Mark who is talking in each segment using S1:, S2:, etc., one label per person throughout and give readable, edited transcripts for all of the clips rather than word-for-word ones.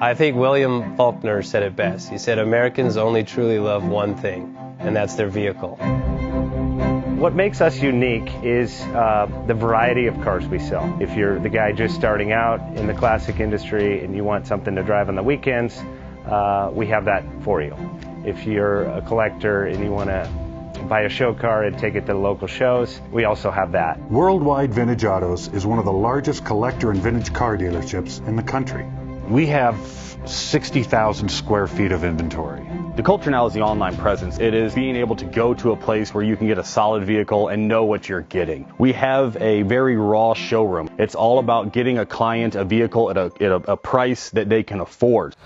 S1: I think William Faulkner said it best. He said, Americans only truly love one thing, and that's their vehicle.
S2: What makes us unique is the variety of cars we sell. If you're the guy just starting out in the classic industry and you want something to drive on the weekends, we have that for you. If you're a collector and you want to buy a show car and take it to the local shows, we also have that.
S3: Worldwide Vintage Autos is one of the largest collector and vintage car dealerships in the country.
S4: We have 60,000 square feet of inventory.
S5: The culture now is the online presence. It is being able to go to a place where you can get a solid vehicle and know what you're getting. We have a very raw showroom. It's all about getting a client a vehicle at a price that they can afford.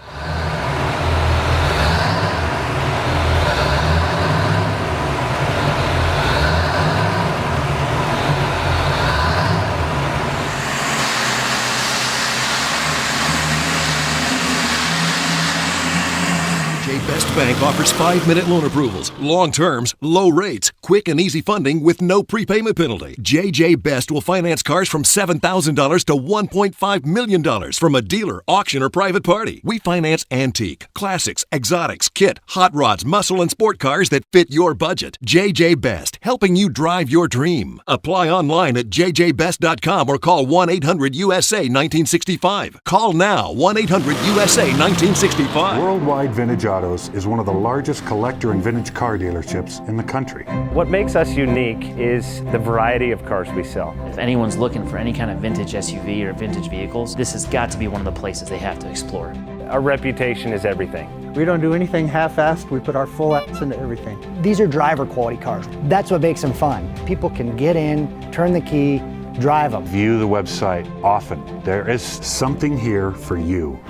S6: Best Bank offers 5-minute loan approvals, long terms, low rates, quick and easy funding with no prepayment penalty. JJ Best will finance cars from $7,000 to $1.5 million from a dealer, auction, or private party. We finance antique, classics, exotics, kit, hot rods, muscle, and sport cars that fit your budget. JJ Best, helping you drive your dream. Apply online at jjbest.com or call 1-800-USA-1965. Call now, 1-800-USA-1965.
S3: Worldwide Vintage Autos is one of the largest collector and vintage car dealerships in the country.
S2: What makes us unique is the variety of cars we sell.
S7: If anyone's looking for any kind of vintage SUV or vintage vehicles, this has got to be one of the places they have to explore.
S2: Our reputation is everything.
S8: We don't do anything half-assed. We put our full ass into everything.
S9: These are driver quality cars. That's what makes them fun. People can get in, turn the key, drive them.
S4: View the website often.
S3: There is something here for you.